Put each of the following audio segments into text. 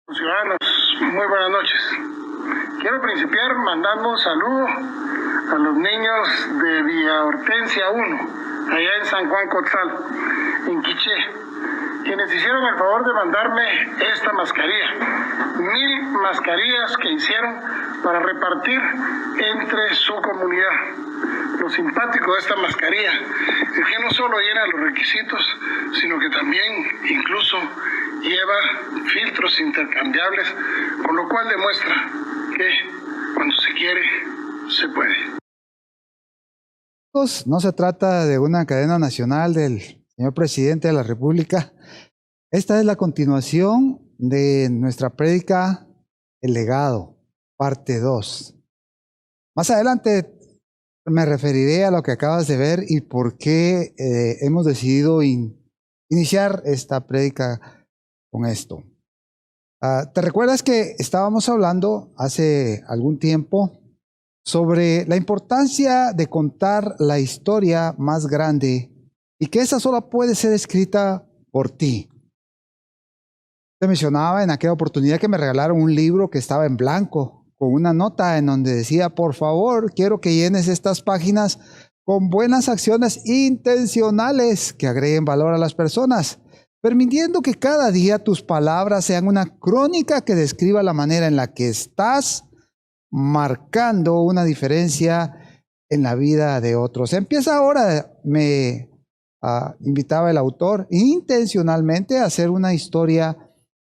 Ciudadanos, muy buenas noches. Quiero principiar mandando un saludo a los niños de Villa Hortensia 1, allá en San Juan Cotzal, en Quiché, quienes hicieron el favor de mandarme esta mascarilla, 1000 mascarillas que hicieron para repartir entre su comunidad. Lo simpático de esta mascarilla es que no solo llena los requisitos, sino que también incluso lleva filtros intercambiables, con lo cual demuestra que cuando se quiere, se puede. No se trata de una cadena nacional del señor presidente de la República. Esta es la continuación de nuestra prédica El Legado, parte 2. Más adelante me referiré a lo que acabas de ver y por qué hemos decidido iniciar esta prédica con esto. ¿Te recuerdas que estábamos hablando hace algún tiempo sobre la importancia de contar la historia más grande y que esa sola puede ser escrita por ti? Te mencionaba en aquella oportunidad que me regalaron un libro que estaba en blanco, con una nota en donde decía: por favor, quiero que llenes estas páginas con buenas acciones intencionales que agreguen valor a las personas, permitiendo que cada día tus palabras sean una crónica que describa la manera en la que estás marcando una diferencia en la vida de otros. Empieza ahora, me invitaba el autor intencionalmente a hacer una historia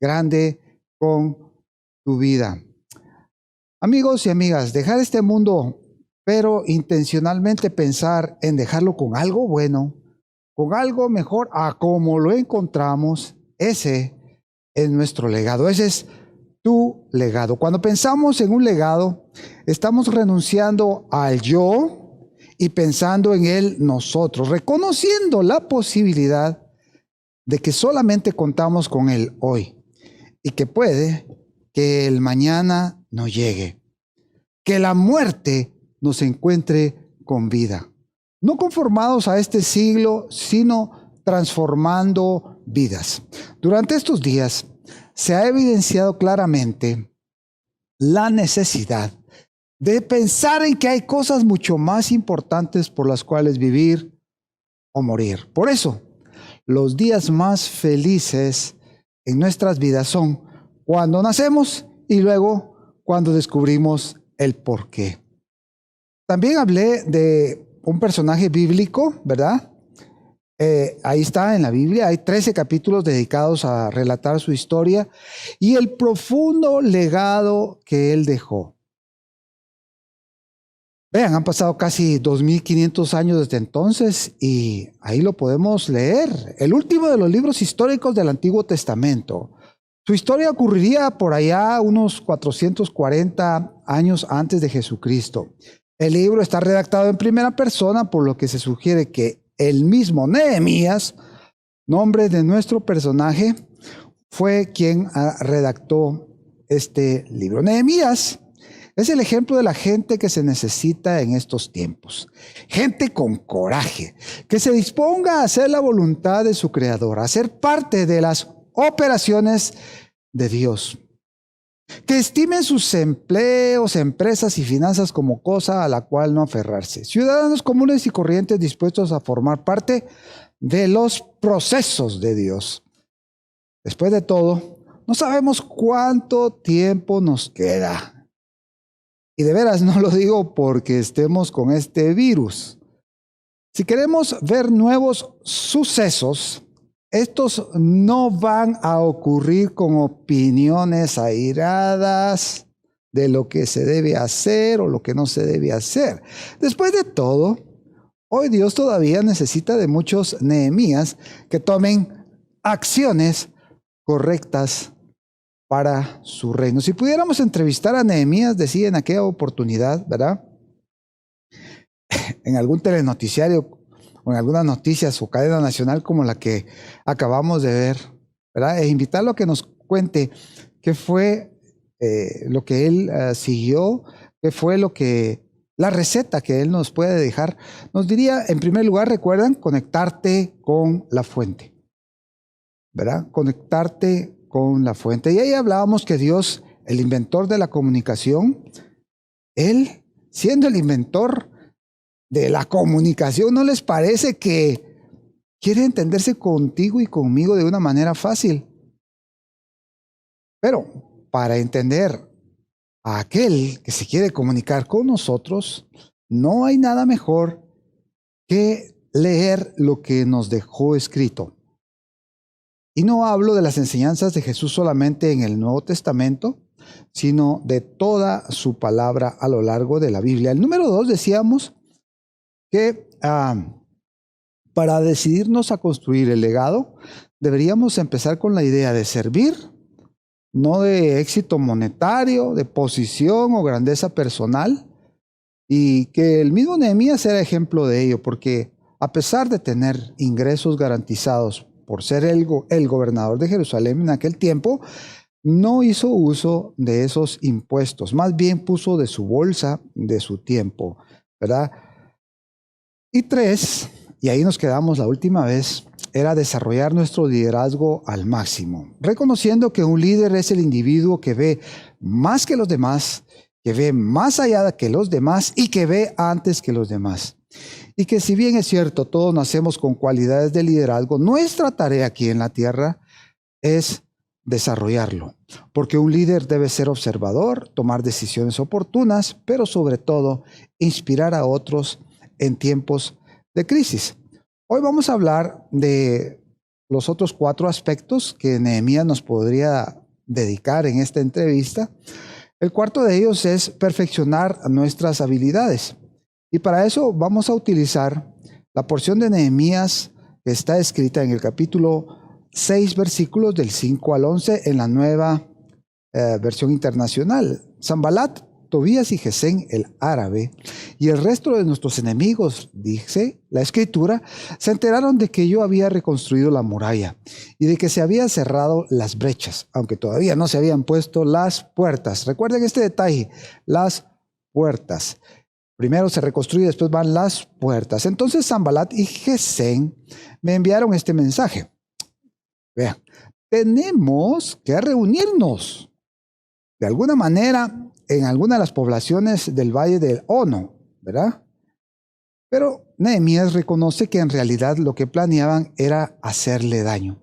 grande con tu vida. Amigos y amigas, dejar este mundo, pero intencionalmente pensar en dejarlo con algo bueno, con algo mejor a como lo encontramos, ese es nuestro legado, ese es tu legado. Cuando pensamos en un legado, estamos renunciando al yo y pensando en el nosotros, reconociendo la posibilidad de que solamente contamos con el hoy y que puede que el mañana no llegue, que la muerte nos encuentre con vida. No conformados a este siglo, sino transformando vidas. Durante estos días se ha evidenciado claramente la necesidad de pensar en que hay cosas mucho más importantes por las cuales vivir o morir. Por eso, los días más felices en nuestras vidas son cuando nacemos y luego cuando descubrimos el porqué. También hablé de un personaje bíblico, ¿verdad? Ahí está en la Biblia, hay 13 capítulos dedicados a relatar su historia y el profundo legado que él dejó. Vean, han pasado casi 2500 años desde entonces y ahí lo podemos leer. El último de los libros históricos del Antiguo Testamento. Su historia ocurriría por allá unos 440 años antes de Jesucristo. El libro está redactado en primera persona, por lo que se sugiere que el mismo Nehemías, nombre de nuestro personaje, fue quien redactó este libro. Nehemías es el ejemplo de la gente que se necesita en estos tiempos. Gente con coraje, que se disponga a hacer la voluntad de su Creador, a ser parte de las operaciones de Dios. Que estimen sus empleos, empresas y finanzas como cosa a la cual no aferrarse. Ciudadanos comunes y corrientes dispuestos a formar parte de los procesos de Dios. Después de todo, no sabemos cuánto tiempo nos queda. Y de veras no lo digo porque estemos con este virus. Si queremos ver nuevos sucesos, estos no van a ocurrir con opiniones airadas de lo que se debe hacer o lo que no se debe hacer. Después de todo, hoy Dios todavía necesita de muchos Nehemías que tomen acciones correctas para su reino. Si pudiéramos entrevistar a Nehemías, decía en aquella oportunidad, ¿verdad? En algún telenoticiario o en algunas noticias o cadena nacional como la que acabamos de ver, ¿verdad? E invitarlo a que nos cuente qué fue lo que él siguió, qué fue la receta que él nos puede dejar. Nos diría, en primer lugar, recuerdan, conectarte con la fuente, ¿verdad? Conectarte con la fuente. Y ahí hablábamos que Dios, el inventor de la comunicación, Él, siendo el inventor de la comunicación, ¿no les parece que quiere entenderse contigo y conmigo de una manera fácil? Pero para entender a aquel que se quiere comunicar con nosotros, no hay nada mejor que leer lo que nos dejó escrito. Y no hablo de las enseñanzas de Jesús solamente en el Nuevo Testamento, sino de toda su palabra a lo largo de la Biblia. El número 2 decíamos que para decidirnos a construir el legado, deberíamos empezar con la idea de servir, no de éxito monetario, de posición o grandeza personal, y que el mismo Nehemías era ejemplo de ello, porque a pesar de tener ingresos garantizados por ser el gobernador de Jerusalén en aquel tiempo, no hizo uso de esos impuestos, más bien puso de su bolsa, de su tiempo, ¿verdad? Y 3, y ahí nos quedamos la última vez, era desarrollar nuestro liderazgo al máximo, reconociendo que un líder es el individuo que ve más que los demás, que ve más allá que los demás y que ve antes que los demás. Y que si bien es cierto, todos nacemos con cualidades de liderazgo, nuestra tarea aquí en la tierra es desarrollarlo, porque un líder debe ser observador, tomar decisiones oportunas, pero sobre todo inspirar a otros en tiempos de crisis. Hoy vamos a hablar de los otros 4 aspectos que Nehemías nos podría dedicar en esta entrevista. El cuarto de ellos es perfeccionar nuestras habilidades. Y para eso vamos a utilizar la porción de Nehemías que está escrita en el capítulo 6, versículos del 5 al 11 en la nueva versión internacional. Sanbalat, Tobías y Gesén el árabe y el resto de nuestros enemigos, dice la escritura, se enteraron de que yo había reconstruido la muralla y de que se habían cerrado las brechas, aunque todavía no se habían puesto las puertas. Recuerden este detalle, las puertas. Primero se reconstruye, después van las puertas. Entonces Sanbalat y Gesén me enviaron este mensaje. Vean, tenemos que reunirnos de alguna manera en alguna de las poblaciones del Valle del Ono, ¿verdad? Pero Nehemías reconoce que en realidad lo que planeaban era hacerle daño.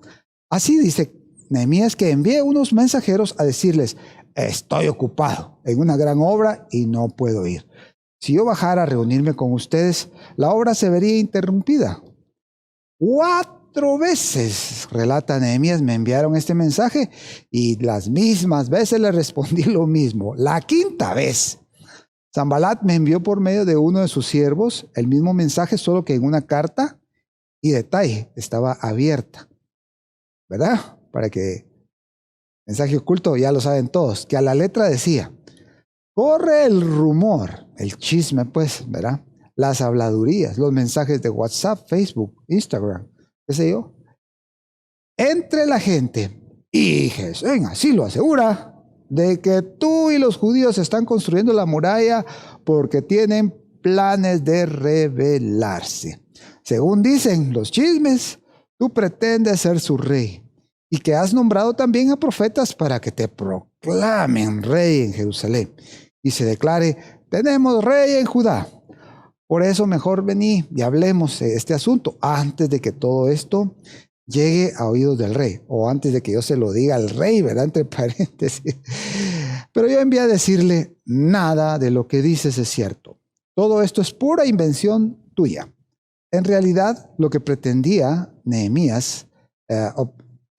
Así dice Nehemías que envíe unos mensajeros a decirles, estoy ocupado en una gran obra y no puedo ir. Si yo bajara a reunirme con ustedes, la obra se vería interrumpida. 4 veces, relata Nehemías, me enviaron este mensaje y las mismas veces le respondí lo mismo. La 5ª vez, Sanbalat me envió por medio de uno de sus siervos el mismo mensaje, solo que en una carta y detalle, estaba abierta, ¿verdad? Para que mensaje oculto, ya lo saben todos, que a la letra decía, corre el rumor, el chisme pues, ¿verdad? Las habladurías, los mensajes de WhatsApp, Facebook, Instagram, qué sé yo, entre la gente, y Gesén así lo asegura, de que tú y los judíos están construyendo la muralla porque tienen planes de rebelarse. Según dicen los chismes, tú pretendes ser su rey y que has nombrado también a profetas para que te proclamen rey en Jerusalén y se declare, tenemos rey en Judá. Por eso mejor vení y hablemos de este asunto antes de que todo esto llegue a oídos del rey, o antes de que yo se lo diga al rey, ¿verdad? Entre paréntesis. Pero yo envié a decirle, nada de lo que dices es cierto. Todo esto es pura invención tuya. En realidad, lo que pretendía Nehemías,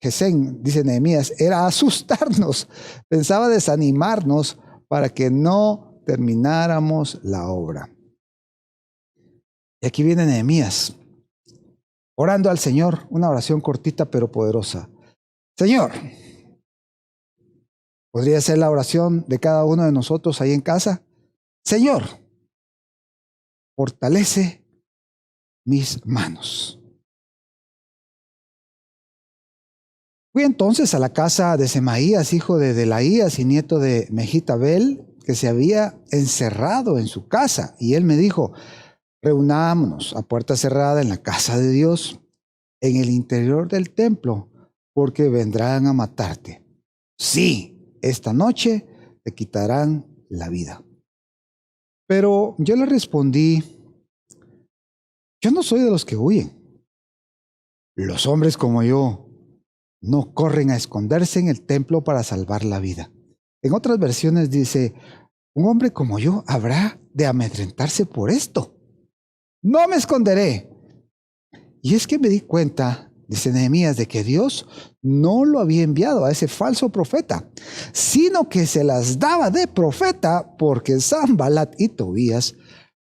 Gesén, dice Nehemías, era asustarnos. Pensaba desanimarnos para que no termináramos la obra. Y aquí viene Nehemías, orando al Señor, una oración cortita pero poderosa. Señor, ¿podría ser la oración de cada uno de nosotros ahí en casa? Señor, fortalece mis manos. Fui entonces a la casa de Semaías, hijo de Delaías y nieto de Megitabel, que se había encerrado en su casa, y él me dijo, reunámonos a puerta cerrada en la casa de Dios, en el interior del templo, porque vendrán a matarte. Sí, esta noche te quitarán la vida. Pero yo le respondí, yo no soy de los que huyen. Los hombres como yo no corren a esconderse en el templo para salvar la vida. En otras versiones dice, un hombre como yo habrá de amedrentarse por esto. No me esconderé. Y es que me di cuenta, dice Nehemías, de que Dios no lo había enviado a ese falso profeta, sino que se las daba de profeta porque Sanbalat y Tobías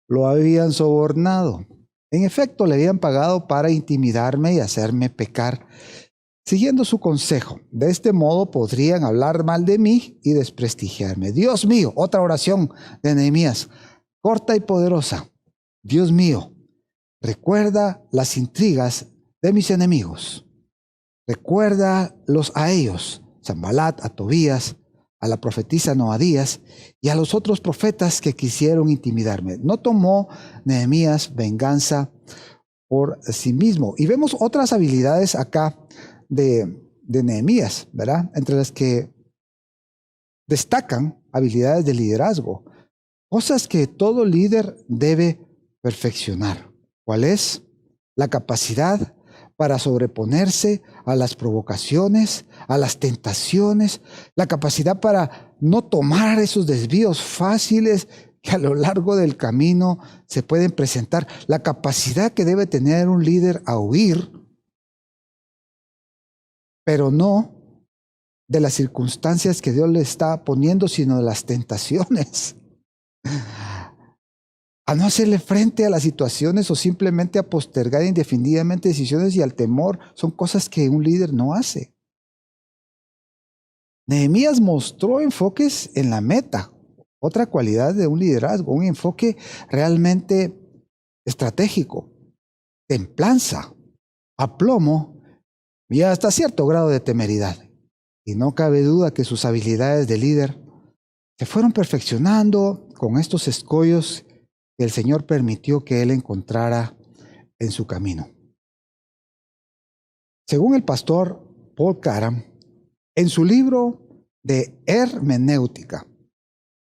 lo habían sobornado. En efecto, le habían pagado para intimidarme y hacerme pecar, siguiendo su consejo. De este modo podrían hablar mal de mí y desprestigiarme. Dios mío, otra oración de Nehemías, corta y poderosa. Dios mío, recuerda las intrigas de mis enemigos. Recuérdalos a ellos, Sanbalat, a Tobías, a la profetisa Noadías y a los otros profetas que quisieron intimidarme. No tomó Nehemías venganza por sí mismo. Y vemos otras habilidades acá de Nehemías, ¿verdad? Entre las que destacan habilidades de liderazgo, cosas que todo líder debe perfeccionar. ¿Cuál es? La capacidad para sobreponerse a las provocaciones, a las tentaciones, la capacidad para no tomar esos desvíos fáciles que a lo largo del camino se pueden presentar, la capacidad que debe tener un líder a huir, pero no de las circunstancias que Dios le está poniendo, sino de las tentaciones. A no hacerle frente a las situaciones o simplemente a postergar indefinidamente decisiones, y al temor son cosas que un líder no hace. Nehemías mostró enfoques en la meta, otra cualidad de un liderazgo, un enfoque realmente estratégico, templanza, aplomo y hasta cierto grado de temeridad. Y no cabe duda que sus habilidades de líder se fueron perfeccionando con estos escollos que el Señor permitió que él encontrara en su camino. Según el pastor Paul Caram, en su libro de hermenéutica,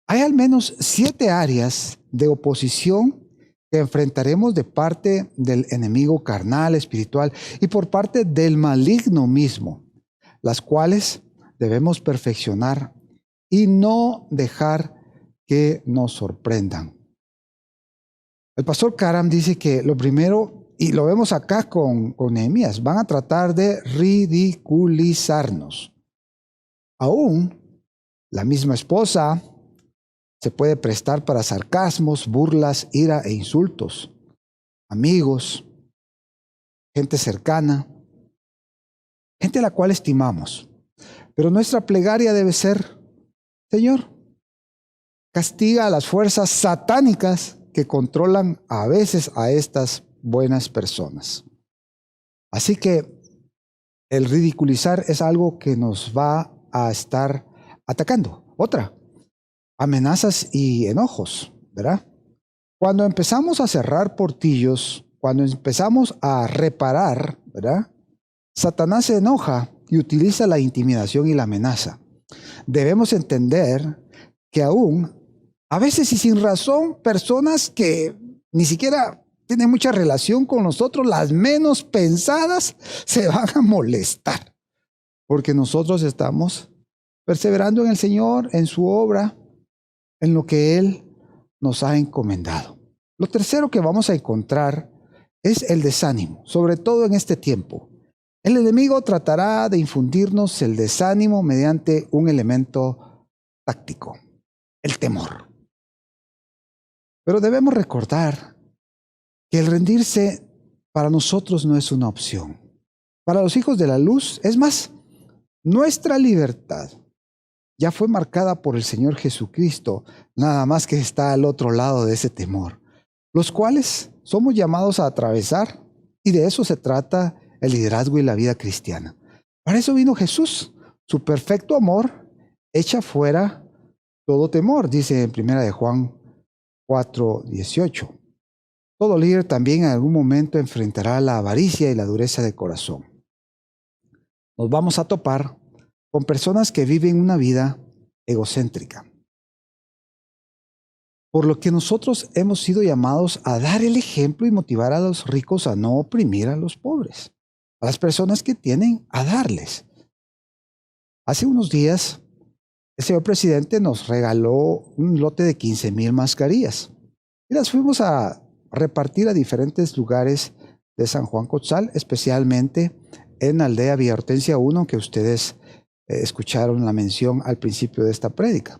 hay al menos 7 áreas de oposición que enfrentaremos de parte del enemigo carnal, espiritual y por parte del maligno mismo, las cuales debemos perfeccionar y no dejar que nos sorprendan. El pastor Caram dice que lo primero, y lo vemos acá con Nehemías, van a tratar de ridiculizarnos. Aún la misma esposa se puede prestar para sarcasmos, burlas, ira e insultos. Amigos, gente cercana, gente a la cual estimamos. Pero nuestra plegaria debe ser, Señor, castiga a las fuerzas satánicas que controlan a veces a estas buenas personas. Así que el ridiculizar es algo que nos va a estar atacando. Otra, amenazas y enojos, ¿verdad? Cuando empezamos a cerrar portillos, cuando empezamos a reparar, ¿verdad? Satanás se enoja y utiliza la intimidación y la amenaza. Debemos entender que aún, a veces y sin razón, personas que ni siquiera tienen mucha relación con nosotros, las menos pensadas, se van a molestar, porque nosotros estamos perseverando en el Señor, en su obra, en lo que Él nos ha encomendado. Lo tercero que vamos a encontrar es el desánimo, sobre todo en este tiempo. El enemigo tratará de infundirnos el desánimo mediante un elemento táctico, el temor. Pero debemos recordar que el rendirse para nosotros no es una opción. Para los hijos de la luz, es más, nuestra libertad ya fue marcada por el Señor Jesucristo, nada más que está al otro lado de ese temor, los cuales somos llamados a atravesar, y de eso se trata el liderazgo y la vida cristiana. Para eso vino Jesús. Su perfecto amor echa fuera todo temor, dice en 1 de Juan 4:18. Todo líder también en algún momento enfrentará la avaricia y la dureza de corazón. Nos vamos a topar con personas que viven una vida egocéntrica. Por lo que nosotros hemos sido llamados a dar el ejemplo y motivar a los ricos a no oprimir a los pobres, a las personas que tienen, a darles. Hace unos días, el señor presidente nos regaló un lote de 15,000 mascarillas y las fuimos a repartir a diferentes lugares de San Juan Cotzal, especialmente en la aldea Villa Hortensia 1, que ustedes escucharon la mención al principio de esta prédica.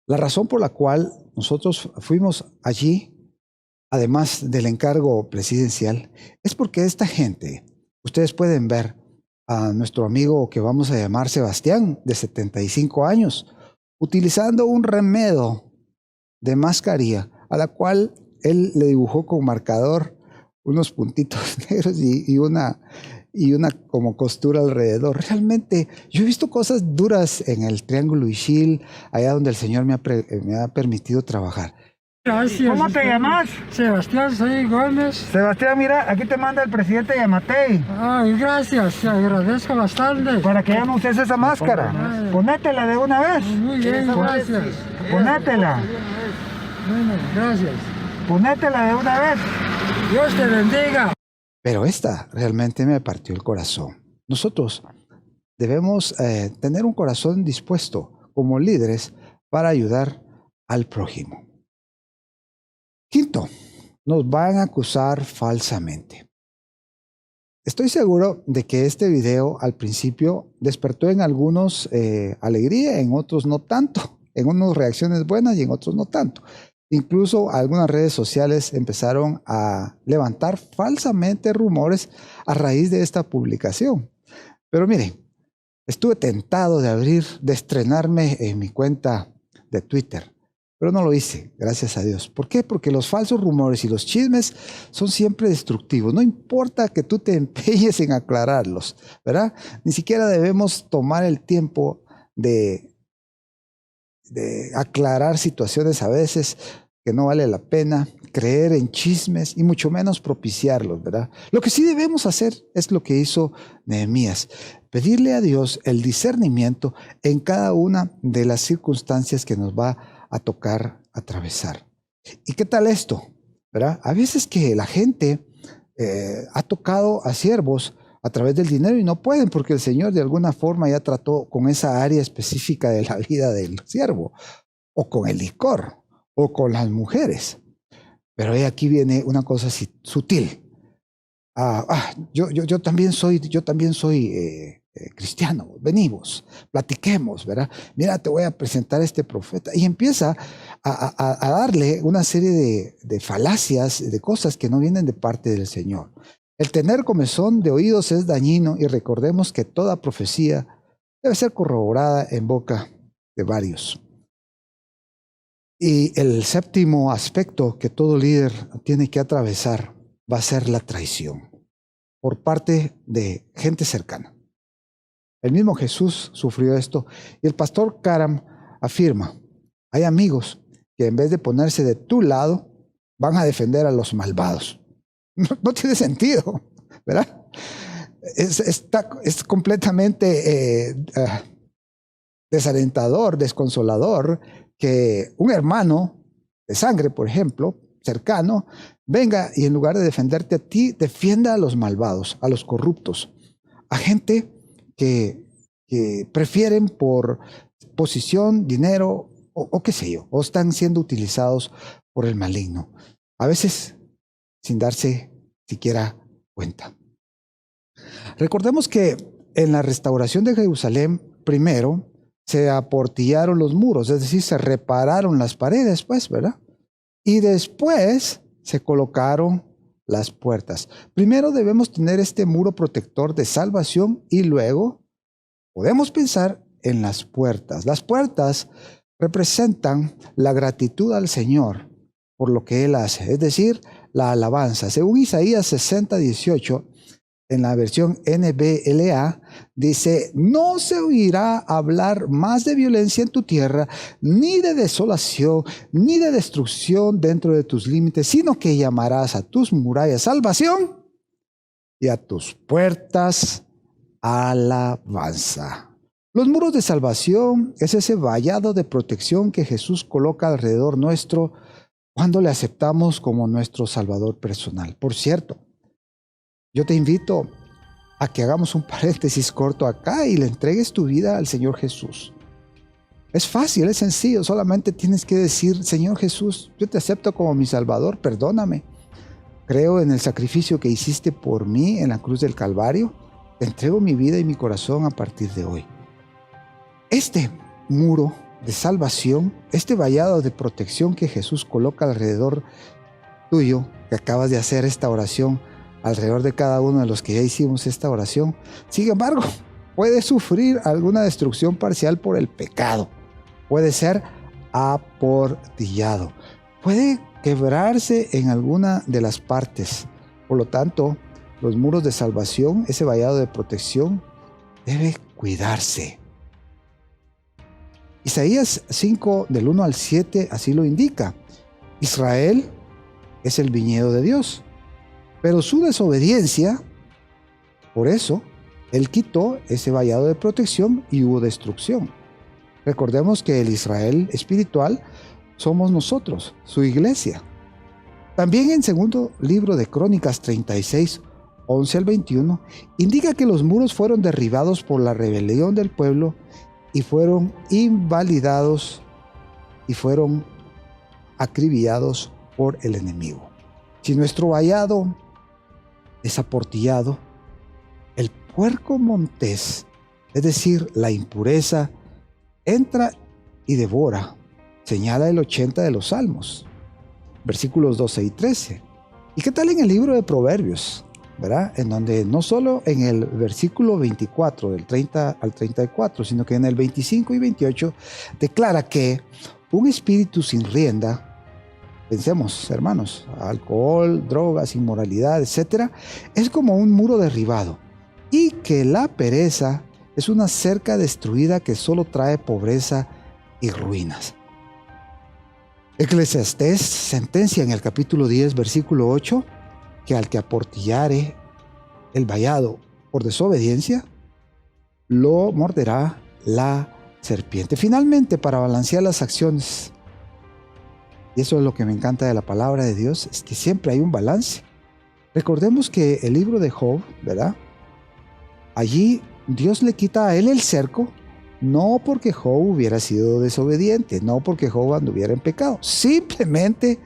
La razón por la cual nosotros fuimos allí, además del encargo presidencial, es porque esta gente, ustedes pueden ver a nuestro amigo que vamos a llamar Sebastián, de 75 años, utilizando un remedo de mascarilla, a la cual él le dibujó con marcador unos puntitos negros y una como costura alrededor. Realmente, yo he visto cosas duras en el Triángulo Ixil, allá donde el Señor me ha permitido trabajar. Gracias. ¿Cómo te llamas? Sebastián, soy Gómez. Sebastián, mira, aquí te manda el presidente Yamatei Ay, gracias, te agradezco bastante. para que ya no uses esa máscara. Ponétela de una vez. Muy bien, gracias. Ponétela. Bueno, gracias. Ponétela de una vez. Dios te bendiga. Pero esta realmente me partió el corazón. Nosotros debemos tener un corazón dispuesto como líderes para ayudar al prójimo. Quinto, nos van a acusar falsamente. Estoy seguro de que este video al principio despertó en algunos alegría, en otros no tanto, en unos reacciones buenas y en otros no tanto. Incluso algunas redes sociales empezaron a levantar falsamente rumores a raíz de esta publicación. Pero miren, estuve tentado de estrenarme en mi cuenta de Twitter, pero no lo hice, gracias a Dios. ¿Por qué? Porque los falsos rumores y los chismes son siempre destructivos. No importa que tú te empeñes en aclararlos, ¿verdad? Ni siquiera debemos tomar el tiempo de aclarar situaciones a veces que no vale la pena, creer en chismes y mucho menos propiciarlos, ¿verdad? Lo que sí debemos hacer es lo que hizo Nehemías, pedirle a Dios el discernimiento en cada una de las circunstancias que nos va a tocar atravesar. ¿Y qué tal esto? ¿Verdad? A veces que la gente ha tocado a siervos a través del dinero y no pueden porque el Señor de alguna forma ya trató con esa área específica de la vida del siervo, o con el licor, o con las mujeres. Pero aquí viene una cosa sutil. Yo también soy cristiano, venimos, platiquemos, ¿verdad? Mira, te voy a presentar a este profeta. Y empieza a darle una serie de falacias, de cosas que no vienen de parte del Señor. El tener comezón de oídos es dañino y recordemos que toda profecía debe ser corroborada en boca de varios. Y el séptimo aspecto que todo líder tiene que atravesar va a ser la traición por parte de gente cercana. El mismo Jesús sufrió esto y el pastor Karam afirma, hay amigos que en vez de ponerse de tu lado, van a defender a los malvados. No tiene sentido, ¿verdad? Es completamente desalentador, desconsolador que un hermano de sangre, por ejemplo, cercano, venga y en lugar de defenderte a ti, defienda a los malvados, a los corruptos, a gente que prefieren por posición, dinero o qué sé yo, o están siendo utilizados por el maligno, a veces sin darse siquiera cuenta. Recordemos que en la restauración de Jerusalén, primero se aportillaron los muros, es decir, se repararon las paredes, pues, ¿verdad? Y después se colocaron las puertas. Primero debemos tener este muro protector de salvación y luego podemos pensar en las puertas. Las puertas representan la gratitud al Señor por lo que Él hace, es decir, la alabanza. Según Isaías 60:18, en la versión NBLA, dice, no se oirá hablar más de violencia en tu tierra, ni de desolación, ni de destrucción dentro de tus límites, sino que llamarás a tus murallas salvación y a tus puertas alabanza. Los muros de salvación es ese vallado de protección que Jesús coloca alrededor nuestro cuando le aceptamos como nuestro Salvador personal. Por cierto, yo te invito a que hagamos un paréntesis corto acá y le entregues tu vida al Señor Jesús. Es fácil, es sencillo, solamente tienes que decir: Señor Jesús, yo te acepto como mi Salvador, perdóname. Creo en el sacrificio que hiciste por mí en la cruz del Calvario. Te entrego mi vida y mi corazón a partir de hoy. Este muro de salvación, este vallado de protección que Jesús coloca alrededor tuyo, que acabas de hacer esta oración, alrededor de cada uno de los que ya hicimos esta oración, sin embargo, puede sufrir alguna destrucción parcial por el pecado. Puede ser aportillado. Puede quebrarse en alguna de las partes. Por lo tanto, los muros de salvación, ese vallado de protección, debe cuidarse. Isaías 5, del 1 al 7, así lo indica. Israel es el viñedo de Dios, pero su desobediencia, por eso, Él quitó ese vallado de protección y hubo destrucción. Recordemos que el Israel espiritual somos nosotros, su iglesia. También en segundo libro de Crónicas 36, 11 al 21, indica que los muros fueron derribados por la rebelión del pueblo y fueron invalidados y fueron acribillados por el enemigo. Si nuestro vallado es aportillado, el puerco montés, es decir, la impureza, entra y devora, señala el 80 de los Salmos, versículos 12 y 13. ¿Y qué tal en el libro de Proverbios? ¿Verdad? En donde no solo en el versículo 24, del 30 al 34, sino que en el 25 y 28 declara que un espíritu sin rienda, pensemos, hermanos, alcohol, drogas, inmoralidad, etc., es como un muro derribado, y que la pereza es una cerca destruida que solo trae pobreza y ruinas. Eclesiastés sentencia en el capítulo 10, versículo 8, que al que aportillare el vallado por desobediencia, lo morderá la serpiente. Finalmente, para balancear las acciones, y eso es lo que me encanta de la palabra de Dios, es que siempre hay un balance. Recordemos que el libro de Job, ¿verdad? Allí Dios le quita a él el cerco, no porque Job hubiera sido desobediente, no porque Job anduviera en pecado, simplemente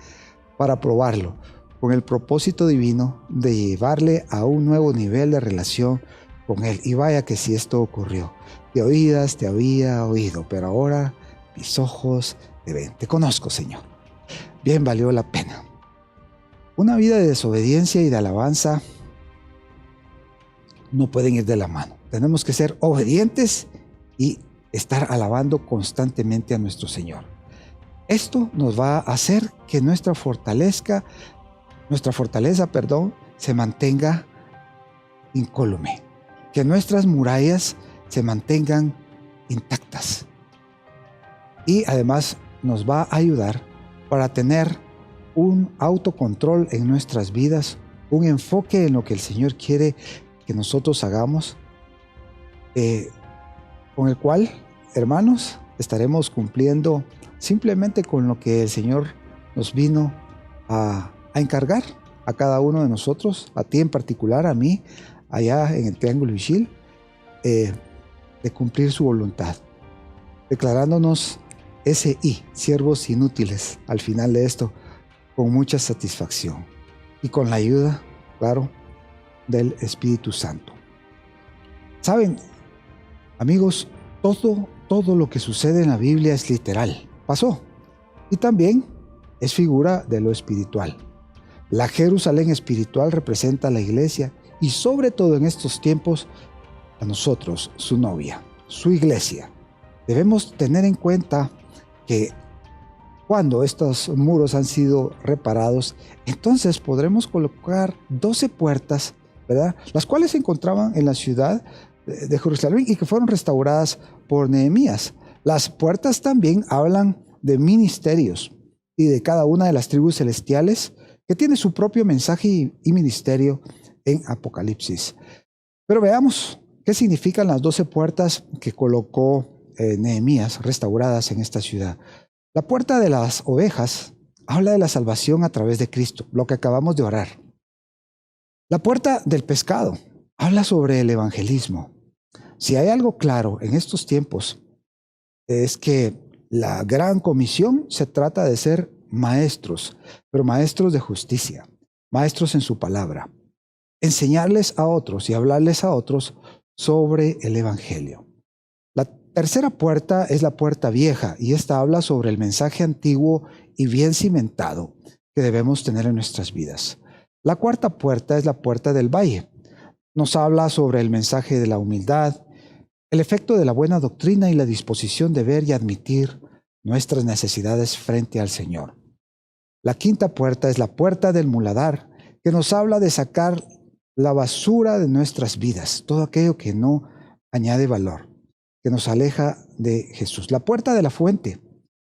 para probarlo, con el propósito divino de llevarle a un nuevo nivel de relación con Él. Y vaya que si esto ocurrió. De oídas te había oído, pero ahora mis ojos te ven. Te conozco, Señor. Bien valió la pena. Una vida de desobediencia y de alabanza no pueden ir de la mano. Tenemos que ser obedientes y estar alabando constantemente a nuestro Señor. Esto nos va a hacer que nuestra fortaleza, se mantenga incólume, que nuestras murallas se mantengan intactas. Y además nos va a ayudar para tener un autocontrol en nuestras vidas, un enfoque en lo que el Señor quiere que nosotros hagamos, con el cual, hermanos, estaremos cumpliendo simplemente con lo que el Señor nos vino a encargar a cada uno de nosotros, a ti en particular, a mí, allá en el Triángulo Ischil, de cumplir su voluntad, declarándonos siervos inútiles, al final de esto, con mucha satisfacción y con la ayuda, claro, del Espíritu Santo. Saben, amigos, todo lo que sucede en la Biblia es literal, pasó, y también es figura de lo espiritual. La Jerusalén espiritual representa a la iglesia y sobre todo en estos tiempos a nosotros, su novia, su iglesia. Debemos tener en cuenta que cuando estos muros han sido reparados, entonces podremos colocar 12 puertas, ¿verdad? Las cuales se encontraban en la ciudad de Jerusalén y que fueron restauradas por Nehemías. Las puertas también hablan de ministerios y de cada una de las tribus celestiales que tiene su propio mensaje y ministerio en Apocalipsis. Pero veamos ¿Qué significan las 12 puertas que colocó Nehemías restauradas en esta ciudad? La puerta de las ovejas habla de la salvación a través de Cristo, lo que acabamos de orar. La puerta del pescado habla sobre el evangelismo. Si hay algo claro en estos tiempos, es que la gran comisión se trata de ser maestros, pero maestros de justicia, maestros en su palabra, enseñarles a otros y hablarles a otros sobre el evangelio. La tercera puerta es la puerta vieja, y esta habla sobre el mensaje antiguo y bien cimentado que debemos tener en nuestras vidas. La cuarta puerta es la puerta del valle. Nos habla sobre el mensaje de la humildad, el efecto de la buena doctrina y la disposición de ver y admitir nuestras necesidades frente al Señor. La quinta puerta es la puerta del muladar, que nos habla de sacar la basura de nuestras vidas, todo aquello que no añade valor, que nos aleja de Jesús. La puerta de la fuente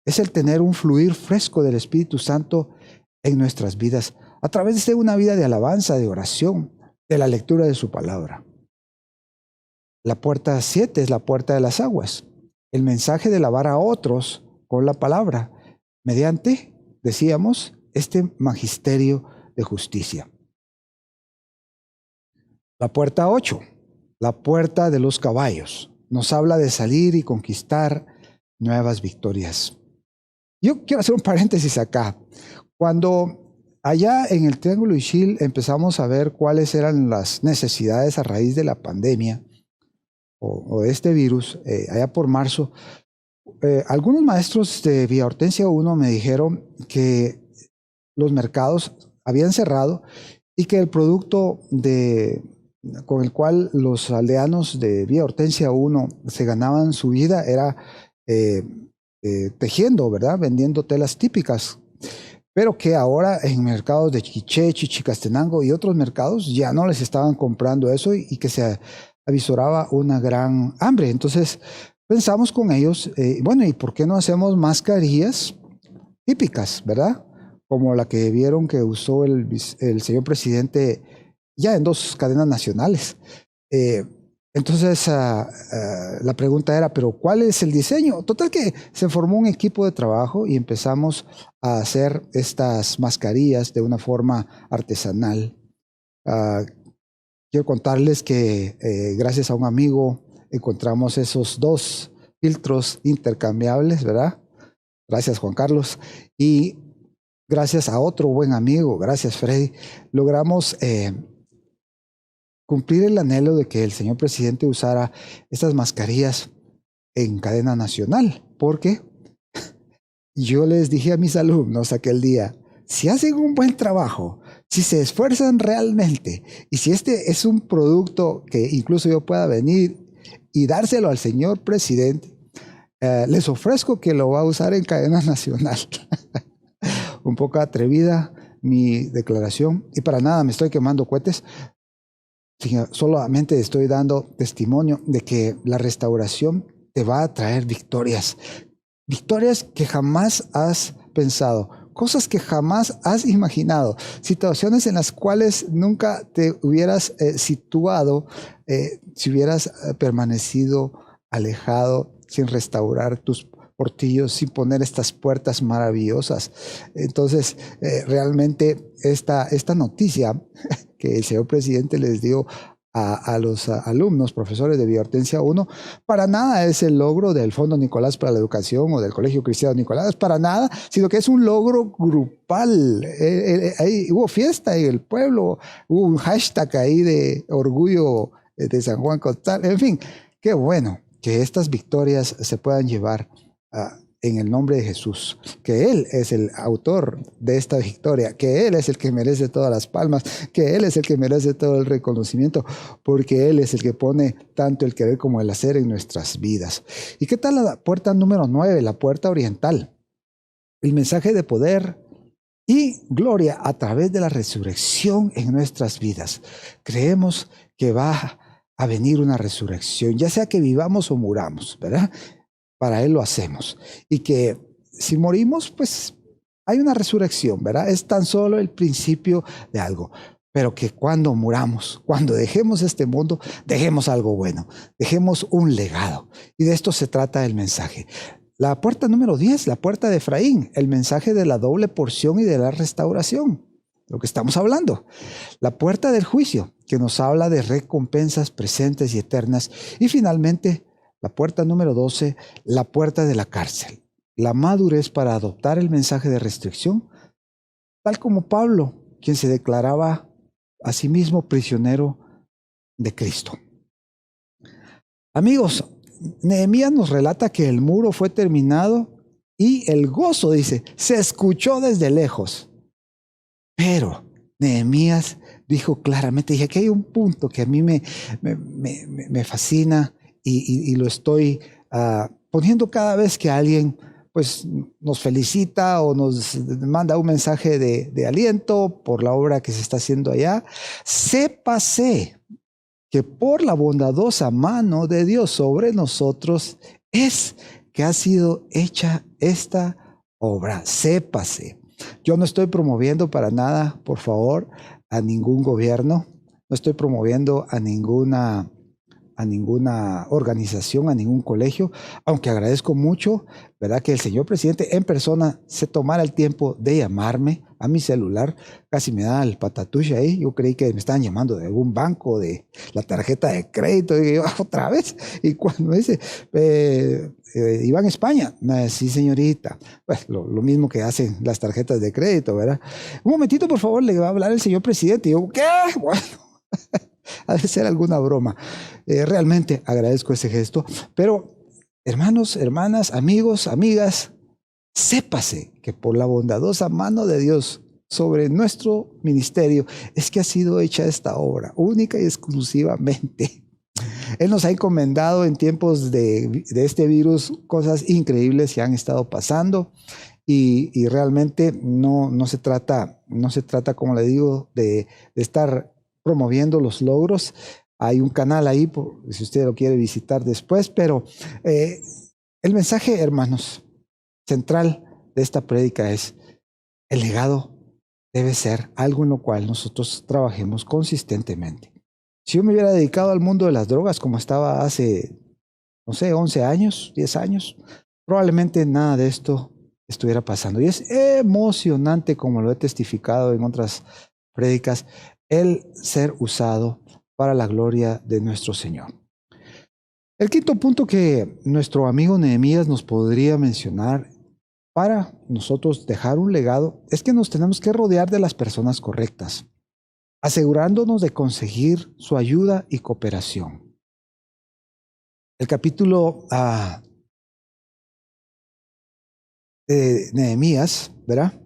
es el tener un fluir fresco del Espíritu Santo en nuestras vidas, a través de una vida de alabanza, de oración, de la lectura de su palabra. La puerta 7 es la puerta de las aguas, el mensaje de lavar a otros con la palabra, mediante, decíamos, este magisterio de justicia. La puerta 8, la puerta de los caballos, nos habla de salir y conquistar nuevas victorias. Yo quiero hacer un paréntesis acá. Cuando allá en el Triángulo Ixil empezamos a ver cuáles eran las necesidades a raíz de la pandemia o de este virus, allá por marzo, algunos maestros de Villa Hortensia 1 me dijeron que los mercados habían cerrado y que el producto con el cual los aldeanos de Villa Hortensia 1 se ganaban su vida era tejiendo, ¿verdad? Vendiendo telas típicas. Pero que ahora en mercados de Quiché, Chichicastenango y otros mercados ya no les estaban comprando eso y que se avisoraba una gran hambre. Entonces pensamos con ellos, bueno, ¿y por qué no hacemos mascarillas típicas, verdad? Como la que vieron que usó el señor presidente ya en 2 cadenas nacionales. Entonces la pregunta era, ¿pero cuál es el diseño? Total que se formó un equipo de trabajo y empezamos a hacer estas mascarillas de una forma artesanal. Quiero contarles que gracias a un amigo encontramos esos 2 filtros intercambiables, ¿verdad? Gracias, Juan Carlos. Y gracias a otro buen amigo, gracias, Freddy, logramos cumplir el anhelo de que el señor presidente usara estas mascarillas en cadena nacional, porque yo les dije a mis alumnos aquel día, si hacen un buen trabajo, si se esfuerzan realmente, y si este es un producto que incluso yo pueda venir y dárselo al señor presidente, les ofrezco que lo va a usar en cadena nacional. Un poco atrevida mi declaración, y para nada me estoy quemando cohetes. Solamente estoy dando testimonio de que la restauración te va a traer victorias. Victorias que jamás has pensado, cosas que jamás has imaginado, situaciones en las cuales nunca te hubieras situado si hubieras permanecido alejado, sin restaurar tus portillos, sin poner estas puertas maravillosas. Entonces, realmente esta noticia que el señor presidente les dio a los alumnos, profesores de Villa Hortensia 1, para nada es el logro del Fondo Nicolás para la Educación o del Colegio Cristiano Nicolás, para nada, sino que es un logro grupal. Ahí hubo fiesta en el pueblo, hubo un hashtag ahí de orgullo de San Juan Costal. En fin, qué bueno que estas victorias se puedan llevar en el nombre de Jesús, que Él es el autor de esta victoria, que Él es el que merece todas las palmas, que Él es el que merece todo el reconocimiento, porque Él es el que pone tanto el querer como el hacer en nuestras vidas. ¿Y qué tal la puerta número 9, la puerta oriental? El mensaje de poder y gloria a través de la resurrección en nuestras vidas. Creemos que va a venir una resurrección, ya sea que vivamos o muramos, ¿verdad? Para Él lo hacemos. Y que si morimos, pues hay una resurrección, ¿verdad? Es tan solo el principio de algo. pero que cuando muramos, cuando dejemos este mundo, dejemos algo bueno, dejemos un legado. Y de esto se trata el mensaje. La puerta número 10, la puerta de Efraín, el mensaje de la doble porción y de la restauración, lo que estamos hablando. La puerta del juicio, que nos habla de recompensas presentes y eternas. Y finalmente, la puerta número 12, la puerta de la cárcel, la madurez para adoptar el mensaje de restricción, tal como Pablo, quien se declaraba a sí mismo prisionero de Cristo. Amigos, Nehemías nos relata que el muro fue terminado y el gozo, dice, se escuchó desde lejos. Pero Nehemías dijo claramente, dije, aquí hay un punto que a mí me fascina y lo estoy poniendo cada vez que alguien pues nos felicita o nos manda un mensaje de aliento por la obra que se está haciendo allá. Sépase que por la bondadosa mano de Dios sobre nosotros es que ha sido hecha esta obra. Sépase. Yo no estoy promoviendo para nada, por favor, a ningún gobierno. No estoy promoviendo a ninguna organización, a ningún colegio, aunque agradezco mucho, ¿verdad?, que el señor presidente en persona se tomara el tiempo de llamarme a mi celular. Casi me da el patatuche ahí. Yo creí que me estaban llamando de algún banco, de la tarjeta de crédito. Y yo, otra vez. Y cuando me dice, iba en España. Me dice, sí, señorita. Pues lo mismo que hacen las tarjetas de crédito, ¿verdad? Un momentito, por favor, le va a hablar el señor presidente. Y yo, ¿qué? Bueno. Ha de ser alguna broma. Realmente agradezco ese gesto. Pero, hermanos, hermanas, amigos, amigas, sépase que por la bondadosa mano de Dios sobre nuestro ministerio es que ha sido hecha esta obra, única y exclusivamente. Él nos ha encomendado en tiempos de este virus cosas increíbles que han estado pasando. Y realmente no se trata, como le digo, de estar promoviendo los logros. Hay un canal ahí, si usted lo quiere visitar después, pero el mensaje, hermanos, central de esta prédica es: el legado debe ser algo en lo cual nosotros trabajemos consistentemente. Si yo me hubiera dedicado al mundo de las drogas como estaba hace, no sé, 11 años, 10 años, probablemente nada de esto estuviera pasando. Y es emocionante, como lo he testificado en otras prédicas, el ser usado para la gloria de nuestro Señor. El quinto punto que nuestro amigo Nehemías nos podría mencionar para nosotros dejar un legado es que nos tenemos que rodear de las personas correctas, asegurándonos de conseguir su ayuda y cooperación. El capítulo de Nehemías, ¿verdad?,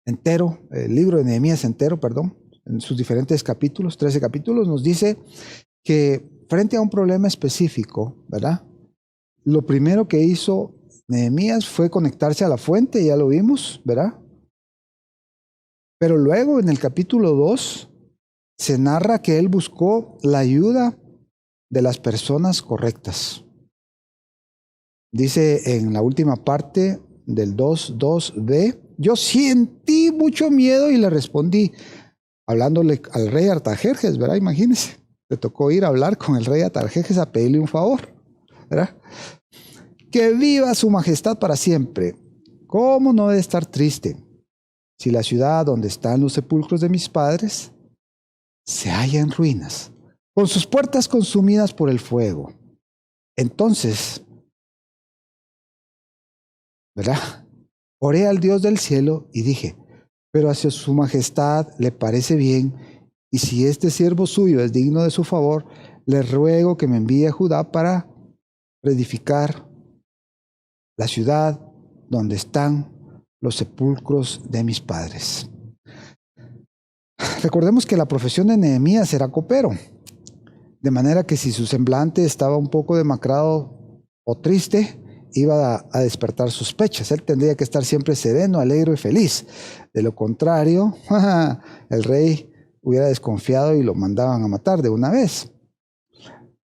entero, el libro de Nehemías entero, perdón, en sus diferentes capítulos, 13 capítulos, nos dice que frente a un problema específico, ¿verdad?, lo primero que hizo Nehemías fue conectarse a la fuente, ya lo vimos, ¿verdad? Pero luego en el capítulo 2 se narra que él buscó la ayuda de las personas correctas. Dice en la última parte del 2:2b, yo sentí mucho miedo y le respondí, hablándole al rey Artajerjes, ¿verdad? Imagínense, le tocó ir a hablar con el rey Artajerjes a pedirle un favor, ¿verdad? Que viva su majestad para siempre. ¿Cómo no debe estar triste si la ciudad donde están los sepulcros de mis padres se halla en ruinas, con sus puertas consumidas por el fuego? Entonces, ¿verdad?, oré al Dios del cielo y dije, pero hacia su majestad le parece bien, y si este siervo suyo es digno de su favor, le ruego que me envíe a Judá para reedificar la ciudad donde están los sepulcros de mis padres. Recordemos que la profesión de Nehemías era copero, de manera que si su semblante estaba un poco demacrado o triste, iba a despertar sospechas. Él tendría que estar siempre sereno, alegre y feliz. De lo contrario, el rey hubiera desconfiado y lo mandaban a matar de una vez.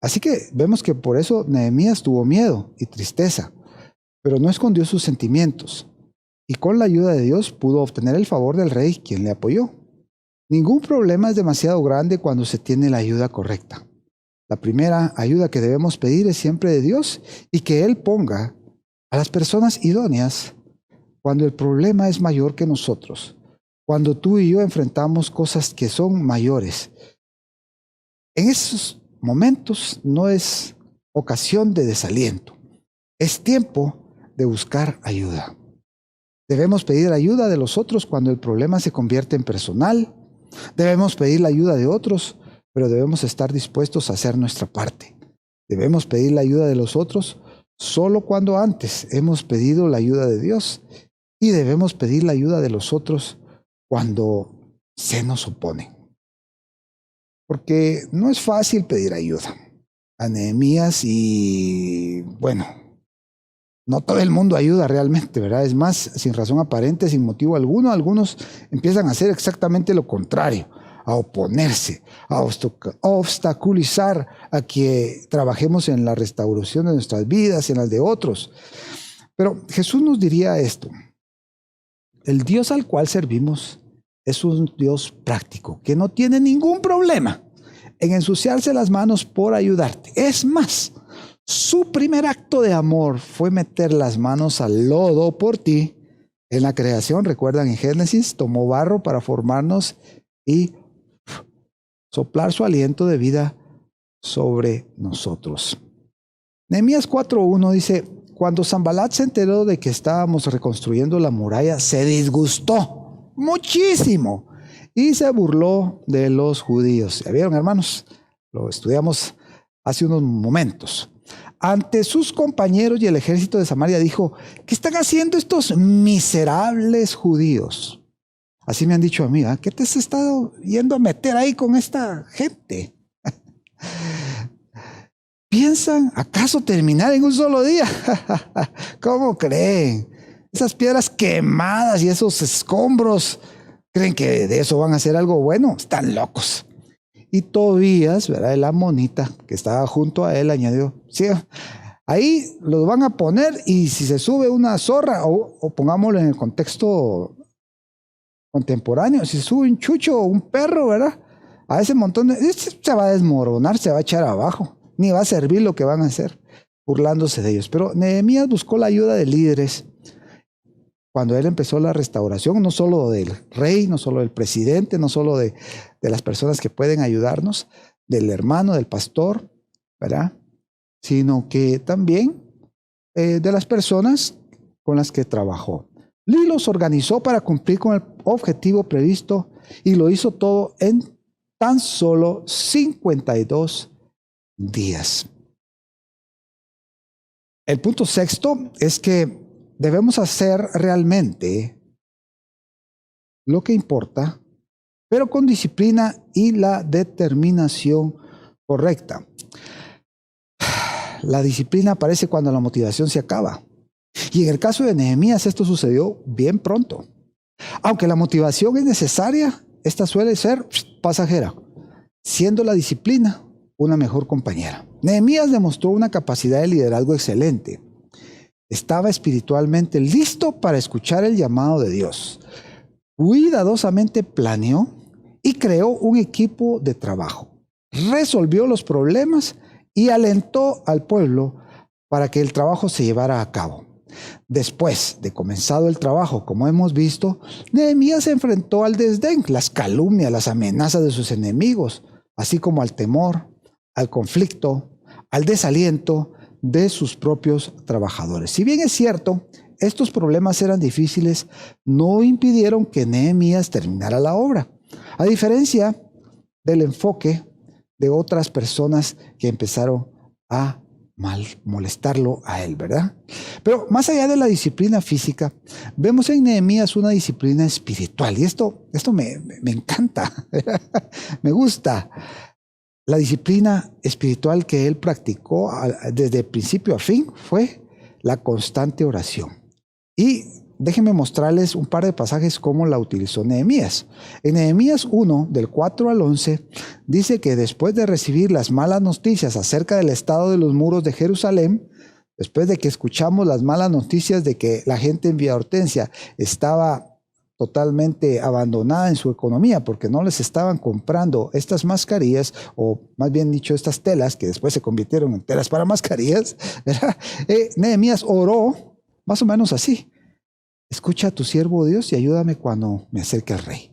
Así que vemos que por eso Nehemías tuvo miedo y tristeza, pero no escondió sus sentimientos. Y con la ayuda de Dios pudo obtener el favor del rey, quien le apoyó. Ningún problema es demasiado grande cuando se tiene la ayuda correcta. La primera ayuda que debemos pedir es siempre de Dios y que Él ponga a las personas idóneas cuando el problema es mayor que nosotros, cuando tú y yo enfrentamos cosas que son mayores. En esos momentos no es ocasión de desaliento, es tiempo de buscar ayuda. Debemos pedir ayuda de los otros cuando el problema se convierte en personal. Debemos pedir la ayuda de otros, pero debemos estar dispuestos a hacer nuestra parte. Debemos pedir la ayuda de los otros solo cuando antes hemos pedido la ayuda de Dios, y debemos pedir la ayuda de los otros cuando se nos oponen. Porque no es fácil pedir ayuda a Nehemías y, bueno, no todo el mundo ayuda realmente, ¿verdad? Es más, sin razón aparente, sin motivo alguno, algunos empiezan a hacer exactamente lo contrario, a oponerse, a obstaculizar a que trabajemos en la restauración de nuestras vidas y en las de otros. Pero Jesús nos diría esto: el Dios al cual servimos es un Dios práctico, que no tiene ningún problema en ensuciarse las manos por ayudarte. Es más, su primer acto de amor fue meter las manos al lodo por ti. En la creación, recuerdan en Génesis, tomó barro para formarnos y soplar su aliento de vida sobre nosotros. Nehemías 4:1 dice: cuando Sanbalat se enteró de que estábamos reconstruyendo la muralla, se disgustó muchísimo y se burló de los judíos. ¿Ya vieron, hermanos? Lo estudiamos hace unos momentos. Ante sus compañeros y el ejército de Samaria dijo: ¿qué están haciendo estos miserables judíos? Así me han dicho a mí, ¿eh? ¿Qué te has estado yendo a meter ahí con esta gente? ¿Piensan acaso terminar en un solo día? ¿Cómo creen? Esas piedras quemadas y esos escombros, ¿creen que de eso van a hacer algo bueno? Están locos. Y Tobías, ¿verdad?, el amonita que estaba junto a él, añadió: sí, ahí los van a poner, y si se sube una zorra, o pongámoslo en el contexto contemporáneo, si sube un chucho o un perro, ¿verdad?, a ese montón se va a desmoronar, se va a echar abajo, ni va a servir lo que van a hacer, burlándose de ellos. Pero Nehemías buscó la ayuda de líderes cuando él empezó la restauración, no solo del rey, no solo del presidente, no solo de las personas que pueden ayudarnos, del hermano, del pastor, ¿verdad?, sino que también de las personas con las que trabajó. Y los organizó para cumplir con el objetivo previsto, y lo hizo todo en tan solo 52 días. El punto sexto es que debemos hacer realmente lo que importa, pero con disciplina y la determinación correcta. La disciplina aparece cuando la motivación se acaba. Y en el caso de Nehemías esto sucedió bien pronto. Aunque la motivación es necesaria, esta suele ser pasajera, siendo la disciplina una mejor compañera. Nehemías demostró una capacidad de liderazgo excelente. Estaba espiritualmente listo para escuchar el llamado de Dios. Cuidadosamente planeó y creó un equipo de trabajo. Resolvió los problemas y alentó al pueblo para que el trabajo se llevara a cabo. Después de comenzado el trabajo, como hemos visto, Nehemías se enfrentó al desdén, las calumnias, las amenazas de sus enemigos, así como al temor, al conflicto, al desaliento de sus propios trabajadores. Si bien es cierto, estos problemas eran difíciles, no impidieron que Nehemías terminara la obra, a diferencia del enfoque de otras personas que empezaron a molestarlo a él, ¿verdad? Pero más allá de la disciplina física, vemos en Nehemías una disciplina espiritual, y esto me encanta, me gusta. La disciplina espiritual que él practicó desde principio a fin fue la constante oración. Y déjenme mostrarles un par de pasajes cómo la utilizó Nehemías. En Nehemías 1, del 4 al 11, dice que después de recibir las malas noticias acerca del estado de los muros de Jerusalén, después de que escuchamos las malas noticias de que la gente en Villa Hortensia estaba totalmente abandonada en su economía porque no les estaban comprando estas mascarillas, o más bien dicho, estas telas que después se convirtieron en telas para mascarillas, ¿verdad? Nehemías oró más o menos así: escucha a tu siervo Dios y ayúdame cuando me acerque al rey.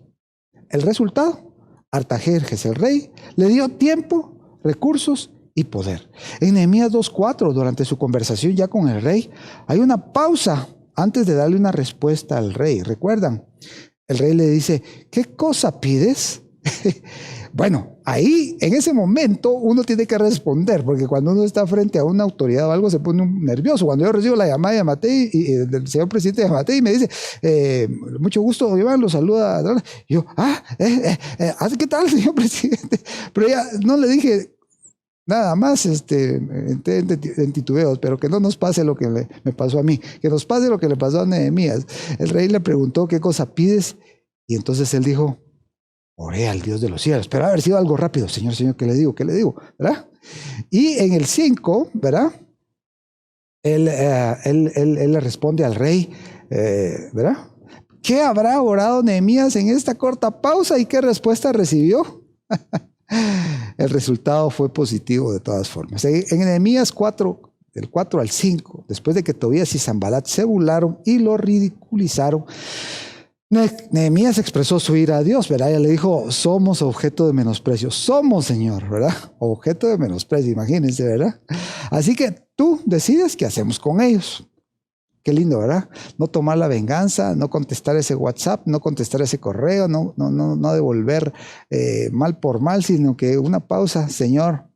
El resultado: Artajerjes, el rey, le dio tiempo, recursos y poder. En Nehemías 2:4, durante su conversación ya con el rey, hay una pausa antes de darle una respuesta al rey. ¿Recuerdan? El rey le dice: ¿qué cosa pides? Bueno, ahí, en ese momento, uno tiene que responder, porque cuando uno está frente a una autoridad o algo, se pone nervioso. Cuando yo recibo la llamada de Yamatei, del señor presidente de Yamatei, me dice: mucho gusto, Iván, lo saluda. Y yo: ¿qué tal, señor presidente? Pero ya no le dije nada más, en titubeos, pero que no nos pase lo que me pasó a mí, que nos pase lo que le pasó a Nehemías. El rey le preguntó: ¿qué cosa pides? Y entonces él dijo: oré al Dios de los cielos. Pero haber sido algo rápido: Señor, ¿qué le digo? ¿Qué le digo? ¿Verdad? Y en el 5, ¿verdad? Él le responde al rey, ¿verdad? ¿Qué habrá orado Nehemías en esta corta pausa y qué respuesta recibió? El resultado fue positivo de todas formas. En Nehemías 4, del 4 al 5, después de que Tobías y Sanbalat se burlaron y lo ridiculizaron, Nehemías expresó su ira a Dios, ¿verdad? Ella le dijo: somos objeto de menosprecio. Somos, Señor, ¿verdad? Objeto de menosprecio, imagínense, ¿verdad? Así que tú decides qué hacemos con ellos. Qué lindo, ¿verdad? No tomar la venganza, no contestar ese WhatsApp, no contestar ese correo, no devolver mal por mal, sino que una pausa: Señor,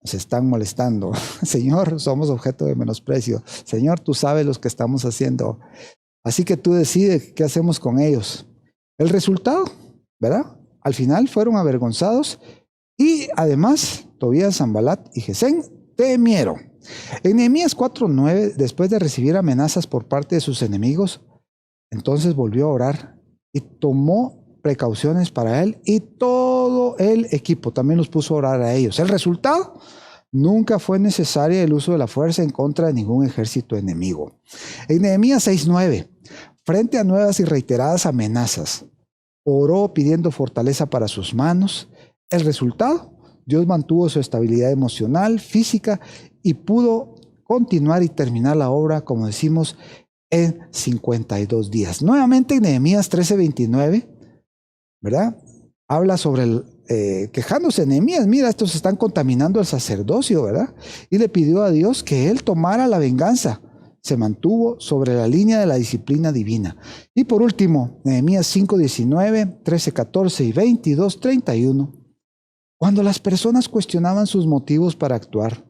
nos están molestando. Señor, somos objeto de menosprecio. Señor, tú sabes lo que estamos haciendo. Así que tú decides qué hacemos con ellos. El resultado, ¿verdad? Al final fueron avergonzados y además Tobías, Sanbalat y Gesén temieron. En Nehemías 4:9, después de recibir amenazas por parte de sus enemigos, entonces volvió a orar y tomó precauciones para él y todo el equipo. También los puso a orar a ellos. El resultado: nunca fue necesario el uso de la fuerza en contra de ningún ejército enemigo. En Nehemías 6:9, frente a nuevas y reiteradas amenazas, oró pidiendo fortaleza para sus manos. El resultado: Dios mantuvo su estabilidad emocional, física, y pudo continuar y terminar la obra, como decimos, en 52 días. Nuevamente en Nehemías 13:29, ¿verdad? Habla sobre quejándose Nehemías: mira, estos están contaminando el sacerdocio, ¿verdad? Y le pidió a Dios que él tomara la venganza. Se mantuvo sobre la línea de la disciplina divina. Y por último, Nehemías 5:19, 13:14 y 22:31. Cuando las personas cuestionaban sus motivos para actuar,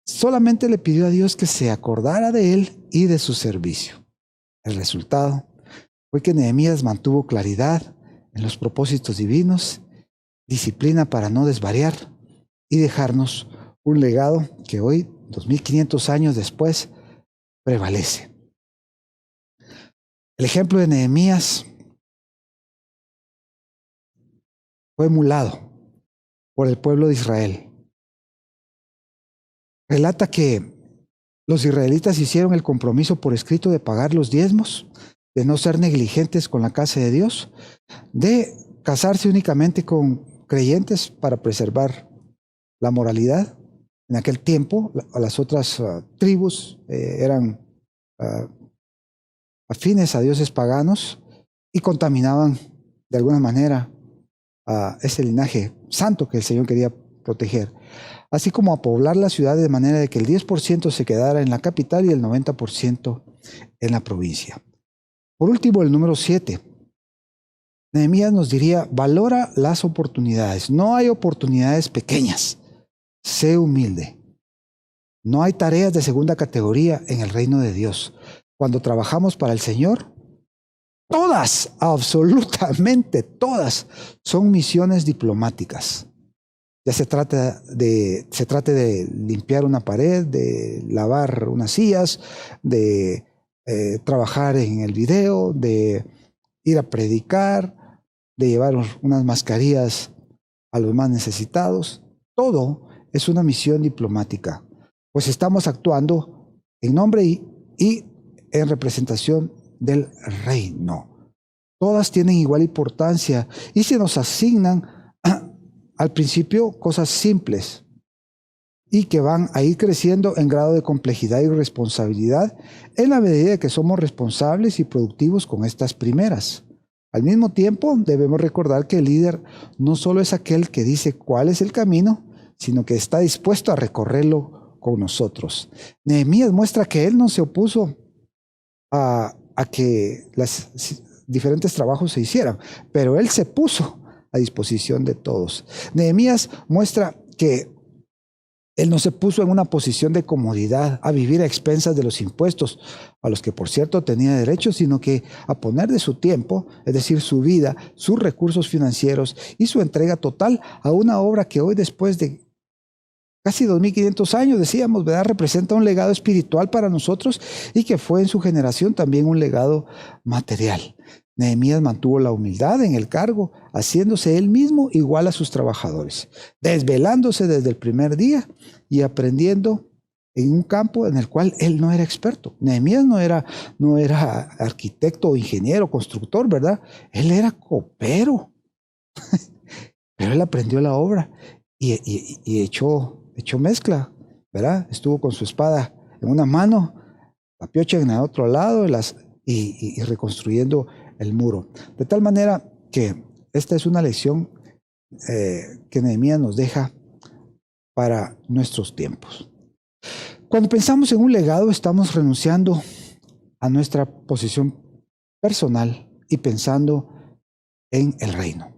solamente le pidió a Dios que se acordara de él y de su servicio. El resultado fue que Nehemías mantuvo claridad en los propósitos divinos, disciplina para no desvariar y dejarnos un legado que hoy, 2500 años después, prevalece. El ejemplo de Nehemías fue emulado por el pueblo de Israel. Relata que los israelitas hicieron el compromiso por escrito de pagar los diezmos, de no ser negligentes con la casa de Dios, de casarse únicamente con creyentes para preservar la moralidad. En aquel tiempo, las otras tribus eran afines a dioses paganos y contaminaban de alguna manera a ese linaje santo que el Señor quería proteger, así como a poblar la ciudad de manera de que el 10% se quedara en la capital y el 90% en la provincia. Por último, el número 7. Nehemías nos diría: valora las oportunidades. No hay oportunidades pequeñas. Sé humilde. No hay tareas de segunda categoría en el reino de Dios. Cuando trabajamos para el Señor, todas, absolutamente todas, son misiones diplomáticas. Ya se trate de limpiar una pared, de lavar unas sillas, de trabajar en el video, de ir a predicar, de llevar unas mascarillas a los más necesitados. Todo es una misión diplomática, pues estamos actuando en nombre y en representación del reino. Todas tienen igual importancia y se nos asignan al principio cosas simples y que van a ir creciendo en grado de complejidad y responsabilidad en la medida que somos responsables y productivos con estas primeras. Al mismo tiempo, debemos recordar que el líder no solo es aquel que dice cuál es el camino, sino que está dispuesto a recorrerlo con nosotros. Nehemías muestra que él no se opuso a que los diferentes trabajos se hicieran, pero él se puso a disposición de todos. Nehemías muestra que él no se puso en una posición de comodidad a vivir a expensas de los impuestos, a los que por cierto tenía derecho, sino que a poner de su tiempo, es decir, su vida, sus recursos financieros y su entrega total a una obra que hoy, después de casi 2500 años, decíamos, ¿verdad?, representa un legado espiritual para nosotros y que fue en su generación también un legado material. Nehemías mantuvo la humildad en el cargo, haciéndose él mismo igual a sus trabajadores, desvelándose desde el primer día y aprendiendo en un campo en el cual él no era experto. Nehemías no era arquitecto, ingeniero, constructor, ¿verdad? Él era copero, pero él aprendió la obra y echó mezcla, ¿verdad? Estuvo con su espada en una mano, la piocha en el otro lado y reconstruyendo el muro. De tal manera que esta es una lección que Nehemías nos deja para nuestros tiempos. Cuando pensamos en un legado, estamos renunciando a nuestra posición personal y pensando en el reino.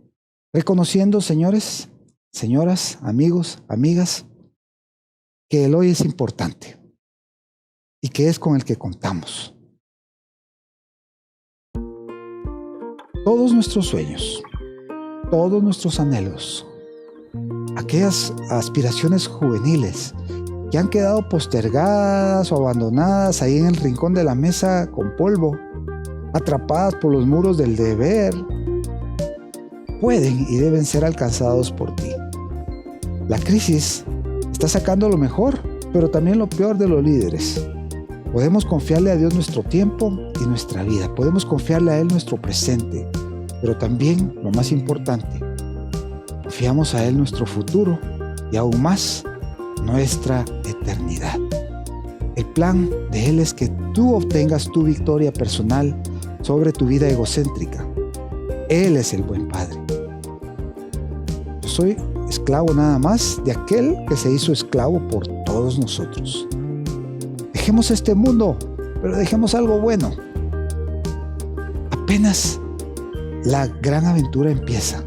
Reconociendo, señores, señoras, amigos, amigas, que el hoy es importante y que es con el que contamos. Todos nuestros sueños, todos nuestros anhelos, aquellas aspiraciones juveniles que han quedado postergadas o abandonadas ahí en el rincón de la mesa con polvo, atrapadas por los muros del deber, pueden y deben ser alcanzados por ti. La crisis está sacando lo mejor, pero también lo peor de los líderes. Podemos confiarle a Dios nuestro tiempo y nuestra vida. Podemos confiarle a Él nuestro presente. Pero también, lo más importante, confiamos a Él nuestro futuro y aún más, nuestra eternidad. El plan de Él es que tú obtengas tu victoria personal sobre tu vida egocéntrica. Él es el buen Padre. Yo soy esclavo nada más de aquel que se hizo esclavo por todos nosotros. Dejemos este mundo, pero dejemos algo bueno. Apenas la gran aventura empieza.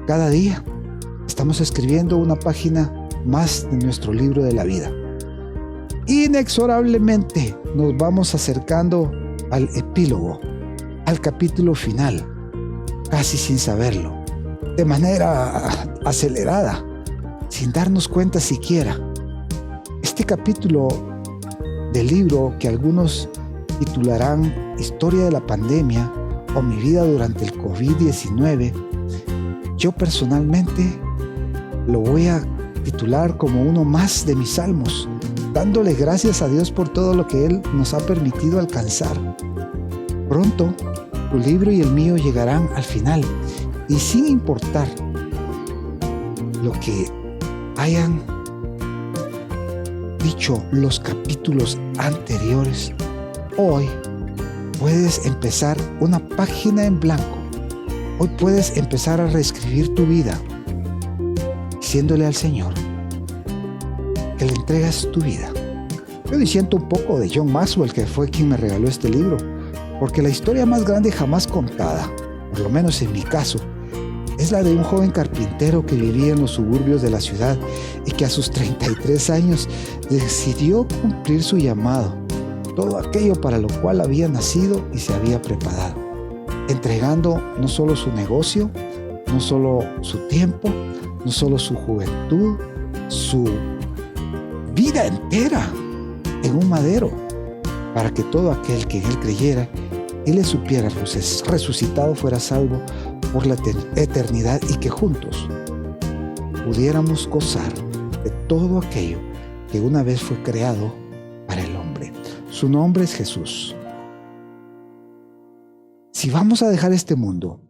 Cada día estamos escribiendo una página más de nuestro libro de la vida. Inexorablemente nos vamos acercando al epílogo, al capítulo final, casi sin saberlo, de manera acelerada, sin darnos cuenta siquiera. Este capítulo del libro, que algunos titularán Historia de la Pandemia o Mi vida durante el COVID-19, yo personalmente lo voy a titular como uno más de mis salmos, dándole gracias a Dios por todo lo que Él nos ha permitido alcanzar. Pronto, tu libro y el mío llegarán al final, y sin importar lo que hayan dicho los capítulos anteriores, hoy puedes empezar una página en blanco. Hoy puedes empezar a reescribir tu vida, diciéndole al Señor que le entregas tu vida. Yo disiento un poco de John Maxwell, que fue quien me regaló este libro, porque la historia más grande jamás contada, por lo menos en mi caso, es la de un joven carpintero que vivía en los suburbios de la ciudad y que a sus 33 años decidió cumplir su llamado, todo aquello para lo cual había nacido y se había preparado, entregando no solo su negocio, no solo su tiempo, no solo su juventud, su vida entera en un madero, para que todo aquel que en él creyera y le supiera resucitado fuera salvo por la eternidad, y que juntos pudiéramos gozar de todo aquello que una vez fue creado para el hombre. Su nombre es Jesús. si vamos a dejar este mundo,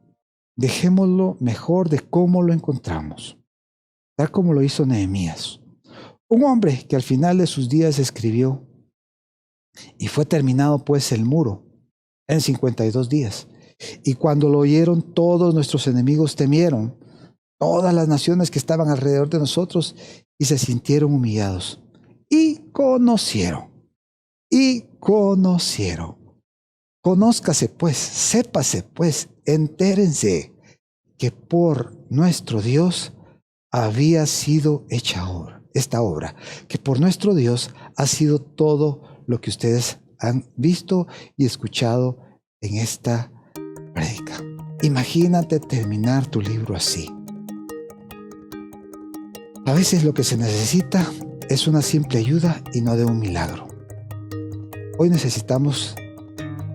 dejémoslo mejor de cómo lo encontramos, tal como lo hizo Nehemías. Un hombre que al final de sus días escribió, y fue terminado pues el muro en 52 días. Y cuando lo oyeron, todos nuestros enemigos temieron, todas las naciones que estaban alrededor de nosotros, y se sintieron humillados. Y conocieron. Conózcase pues, sépase pues, entérense que por nuestro Dios había sido hecha esta obra, que por nuestro Dios ha sido todo lo que ustedes han visto y escuchado en esta prédica. Imagínate terminar tu libro así. A veces lo que se necesita es una simple ayuda y no de un milagro. Hoy necesitamos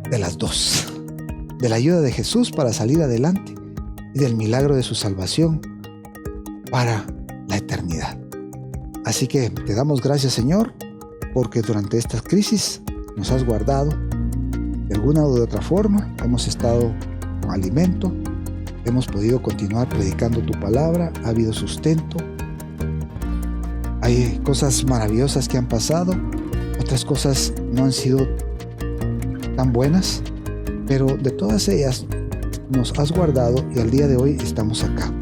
de las dos, de la ayuda de Jesús para salir adelante y del milagro de su salvación para la eternidad. Así que te damos gracias, Señor, porque durante esta crisis nos has guardado. De alguna u otra forma hemos estado con alimento, hemos podido continuar predicando tu palabra, ha habido sustento. Hay cosas maravillosas que han pasado, otras cosas no han sido tan buenas, pero de todas ellas nos has guardado y al día de hoy estamos acá.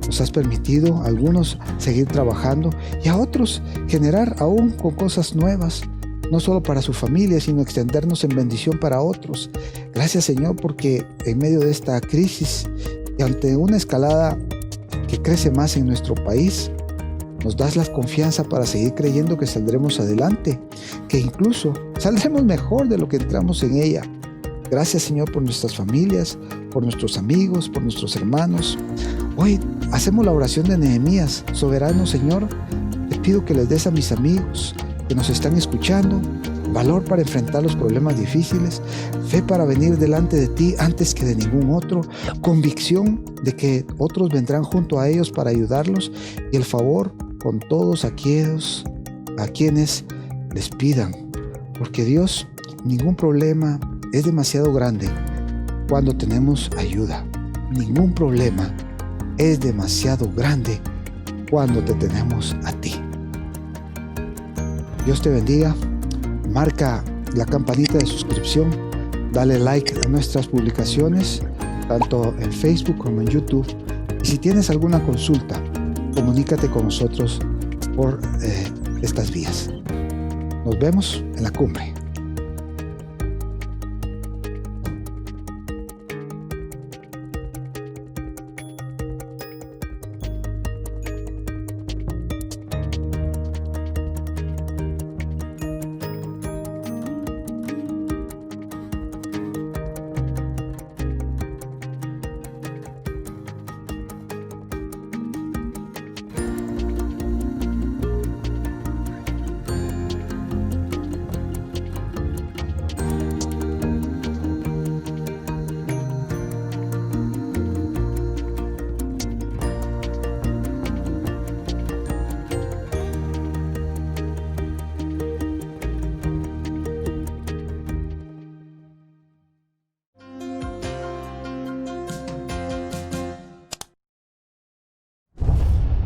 Nos has permitido a algunos seguir trabajando y a otros generar aún con cosas nuevas, no solo para su familia, sino extendernos en bendición para otros. Gracias, Señor, porque en medio de esta crisis y ante una escalada que crece más en nuestro país, nos das la confianza para seguir creyendo que saldremos adelante, que incluso saldremos mejor de lo que entramos en ella. Gracias, Señor, por nuestras familias, por nuestros amigos, por nuestros hermanos. Hoy hacemos la oración de Nehemías. Soberano, Señor, te pido que les des a mis amigos que nos están escuchando valor para enfrentar los problemas difíciles, fe para venir delante de ti antes que de ningún otro, convicción de que otros vendrán junto a ellos para ayudarlos y el favor con todos aquellos a quienes les pidan. Porque Dios, ningún problema es demasiado grande cuando tenemos ayuda. Ningún problema es demasiado grande cuando te tenemos a ti. Dios te bendiga. Marca la campanita de suscripción. Dale like a nuestras publicaciones, tanto en Facebook como en YouTube. Y si tienes alguna consulta, comunícate con nosotros por estas vías. Nos vemos en la cumbre.